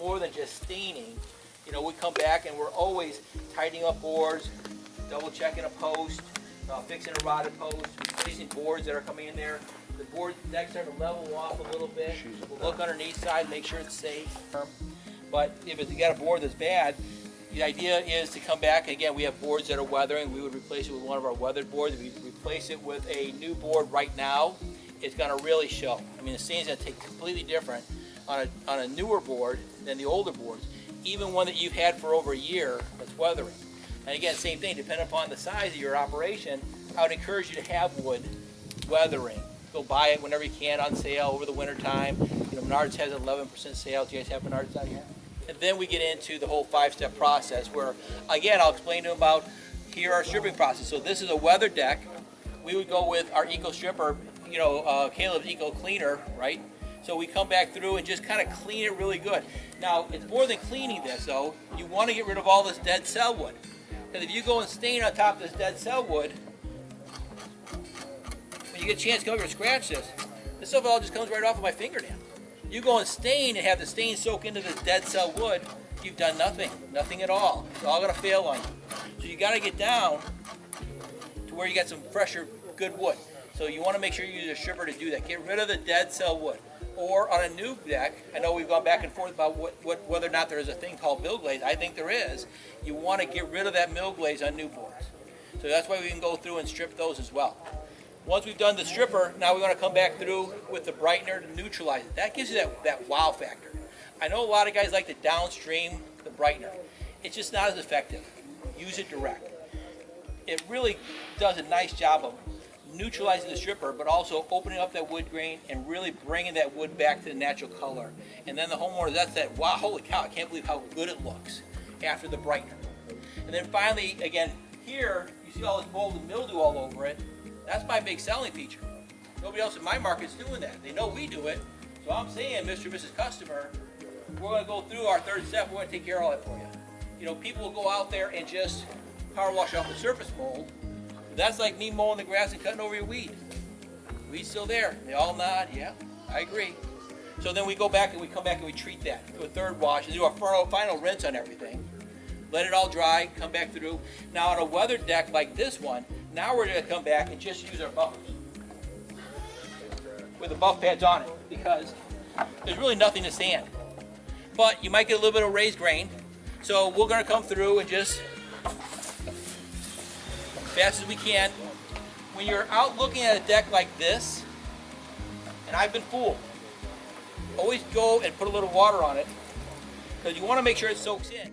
more than just staining. You know, we come back and we're always tightening up boards, double checking a post, fixing a rotted post, replacing boards that are coming in there. The board deck's starting to level off a little bit. We'll look underneath side, make sure it's safe. But if you got a board that's bad, the idea is to come back. Again, we have boards that are weathering. We would replace it with one of our weathered boards. If we replace it with a new board right now, it's going to really show. I mean, the stain's going to take completely different on a newer board than the older boards, even one that you've had for over a year that's weathering. And again, same thing, depending upon the size of your operation, I would encourage you to have wood weathering. Go buy it whenever you can on sale over the winter time. You know, Menards has 11% sale. Do you guys have Menards out here? And then we get into the whole 5-step process where, again, I'll explain to them about here our stripping process. So this is a weather deck. We would go with our Eco Stripper, you know, Caleb's Eco Cleaner, right? So we come back through and just kind of clean it really good. Now, it's more than cleaning this, though. You want to get rid of all this dead cell wood. Because if you go and stain on top of this dead cell wood, when you get a chance to come over and scratch this stuff all just comes right off of my fingernail. You go and stain and have the stain soak into this dead cell wood, you've done nothing at all. It's all going to fail on you. So you got to get down to where you got some fresher, good wood. So you want to make sure you use a stripper to do that. Get rid of the dead cell wood. Or on a new deck, I know we've gone back and forth about whether or not there is a thing called mill glaze. I think there is. You want to get rid of that mill glaze on new boards. So that's why we can go through and strip those as well. Once we've done the stripper, now we want to come back through with the brightener to neutralize it. That gives you that wow factor. I know a lot of guys like to downstream the brightener. It's just not as effective. Use it direct. It really does a nice job of neutralizing the stripper, but also opening up that wood grain and really bringing that wood back to the natural color. And then the homeowner, that's that, wow, holy cow, I can't believe how good it looks after the brightener. And then finally, again, here, you see all this mold and mildew all over it. That's my big selling feature. Nobody else in my market's doing that. They know we do it. So I'm saying, Mr. and Mrs. Customer, we're going to go through our third step. We're going to take care of all that for you. You know, people will go out there and just power wash off the surface mold. That's like me mowing the grass and cutting over your weed. Weed's still there. They all nod, yeah, I agree. So then we go back and we come back and we treat that. Do a third wash and do our final rinse on everything. Let it all dry, come back through. Now on a weathered deck like this one, now we're going to come back and just use our buffers with the buff pads on it because there's really nothing to sand. But you might get a little bit of raised grain. So we're going to come through and just fast as we can. When you're out looking at a deck like this, and I've been fooled, always go and put a little water on it because you want to make sure it soaks in.